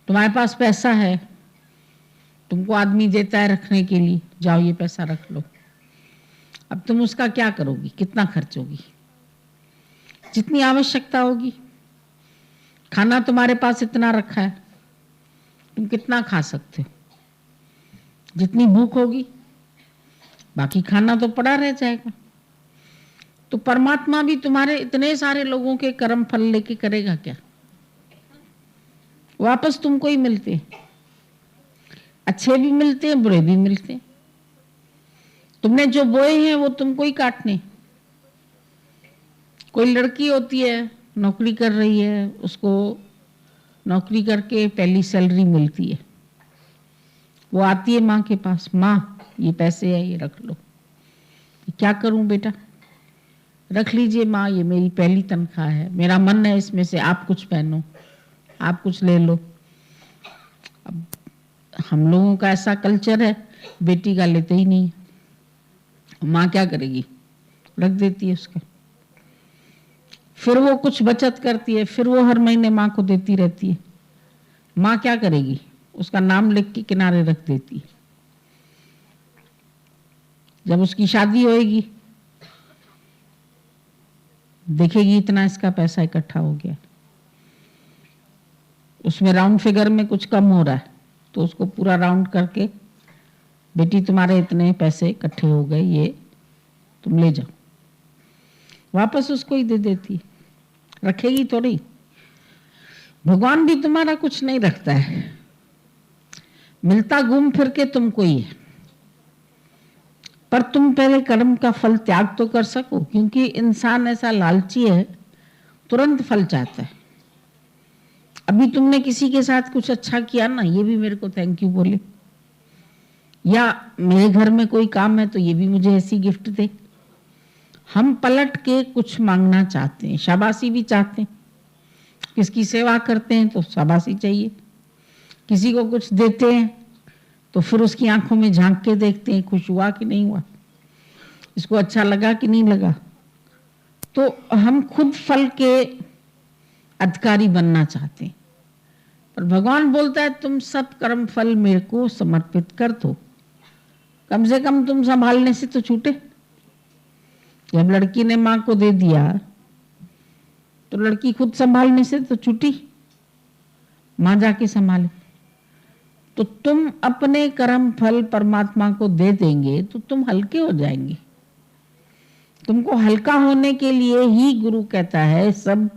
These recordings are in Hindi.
तुम्हारे पास पैसा है, तुमको आदमी देता है रखने के लिए, जाओ ये पैसा रख लो। अब तुम उसका क्या करोगी, कितना खर्च होगी? जितनी आवश्यकता होगी। खाना तुम्हारे पास इतना रखा है, तुम कितना खा सकते हो? जितनी भूख होगी, बाकी खाना तो पड़ा रह जाएगा। तो परमात्मा भी तुम्हारे इतने सारे लोगों के कर्म फल लेके करेगा क्या? वापस तुमको ही मिलते, अच्छे भी मिलते हैं, बुरे भी मिलते हैं। तुमने जो बोए हैं वो तुमको ही काटने। कोई लड़की होती है, नौकरी कर रही है, उसको नौकरी करके पहली सैलरी मिलती है, वो आती है माँ के पास, माँ ये पैसे है, ये रख लो। क्या करूं बेटा? रख लीजिए माँ, ये मेरी पहली तनख्वाह है, मेरा मन है इसमें से आप कुछ पहनो, आप कुछ ले लो। अब हम लोगों का ऐसा कल्चर है, बेटी का लेते ही नहीं। माँ क्या करेगी? रख देती है उसका। फिर वो कुछ बचत करती है, फिर वो हर महीने माँ को देती रहती है। माँ क्या करेगी? उसका नाम लिख के किनारे रख देती है। जब उसकी शादी होएगी, देखेगी इतना इसका पैसा इकट्ठा हो गया, उसमें राउंड फिगर में कुछ कम हो रहा है, तो उसको पूरा राउंड करके, बेटी तुम्हारे इतने पैसे इकट्ठे हो गए, ये तुम ले जाओ। वापस उसको ही दे देती है, रखेगी थोड़ी। भगवान भी तुम्हारा कुछ नहीं रखता है, मिलता घूम फिर के तुमको ही है। पर तुम पहले कर्म का फल त्याग तो कर सको, क्योंकि इंसान ऐसा लालची है, तुरंत फल चाहता है। अभी तुमने किसी के साथ कुछ अच्छा किया ना, ये भी मेरे को थैंक यू बोले, या मेरे घर में कोई काम है तो ये भी मुझे ऐसी गिफ्ट दे। हम पलट के कुछ मांगना चाहते हैं, शाबाशी भी चाहते हैं। किसकी सेवा करते हैं तो शाबाशी चाहिए, किसी को कुछ देते हैं तो फिर उसकी आंखों में झांक के देखते हैं, खुश हुआ कि नहीं हुआ, इसको अच्छा लगा कि नहीं लगा। तो हम खुद फल के अधिकारी बनना चाहते हैं। पर भगवान बोलता है तुम सब कर्म फल मेरे को समर्पित कर दो, कम से कम तुम संभालने से तो छूटे। जब लड़की ने माँ को दे दिया तो लड़की खुद संभालने से तो छूटी, माँ जाके संभाले। तो तुम अपने कर्म फल परमात्मा को दे देंगे तो तुम हल्के हो जाएंगे। तुमको हल्का होने के लिए ही गुरु कहता है सब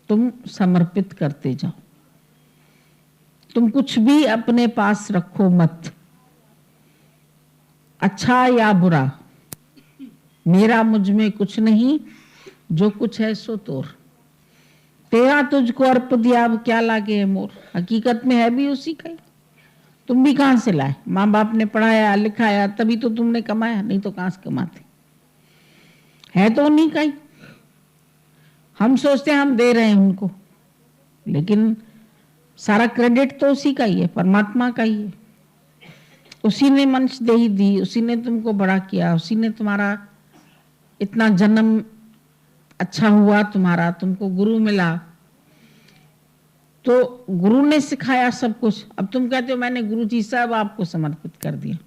तुम समर्पित करते जाओ। तुम कुछ भी अपने पास रखो मत, अच्छा या बुरा, मेरा मुझ में कुछ नहीं, जो कुछ है सो तोर, तेरा तुझको अर्प दिया अब क्या लागे है मोर। हकीकत में है भी उसी का ही। तुम भी कहां से लाए? माँ बाप ने पढ़ाया लिखाया तभी तो तुमने कमाया, नहीं तो कहां से कमाते? है तो उन्हीं का ही। हम सोचते हैं हम दे रहे हैं उनको, लेकिन सारा क्रेडिट तो उसी का ही है, परमात्मा का ही है। उसी ने मंच दे ही दी, उसी ने तुमको बड़ा किया, उसी ने तुम्हारा इतना जन्म अच्छा हुआ तुम्हारा, तुमको गुरु मिला, तो गुरु ने सिखाया सब कुछ। अब तुम कहते हो मैंने गुरु जी सब आपको समर्पित कर दिया,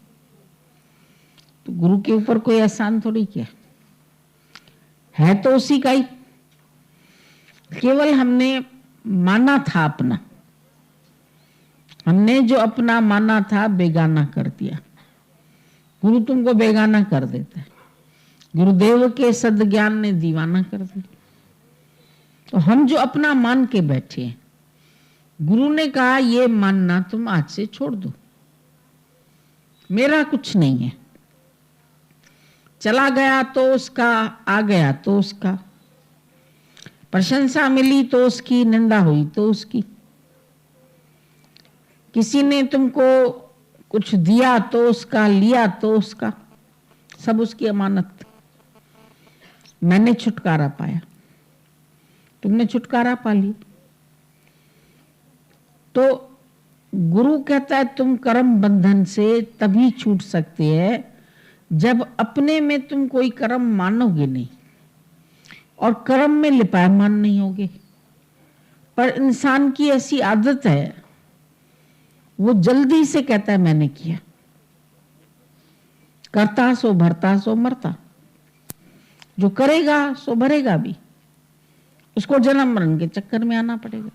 तो गुरु के ऊपर कोई एहसान थोड़ी किया, है तो उसी का ही। केवल हमने माना था अपना, हमने जो अपना माना था बेगाना कर दिया। गुरु तुमको बेगाना कर देता है, गुरुदेव के सद्ज्ञान ने दीवाना कर दिया। तो हम जो अपना मान के बैठे हैं, गुरु ने कहा ये मानना तुम आज से छोड़ दो, मेरा कुछ नहीं है, चला गया तो उसका, आ गया तो उसका, प्रशंसा मिली तो उसकी, निंदा हुई तो उसकी। किसी ने तुमको कुछ दिया तो उसका, लिया तो उसका, सब उसकी अमानत। मैंने छुटकारा पाया, तुमने छुटकारा पा लिया। तो गुरु कहता है तुम कर्म बंधन से तभी छूट सकते हैं जब अपने में तुम कोई कर्म मानोगे नहीं और कर्म में लिपायमान नहीं होगे। पर इंसान की ऐसी आदत है वो जल्दी से कहता है मैंने किया। करता सो भरता सो मरता, जो करेगा सो भरेगा भी। उसको जन्म मरण के चक्कर में आना पड़ेगा।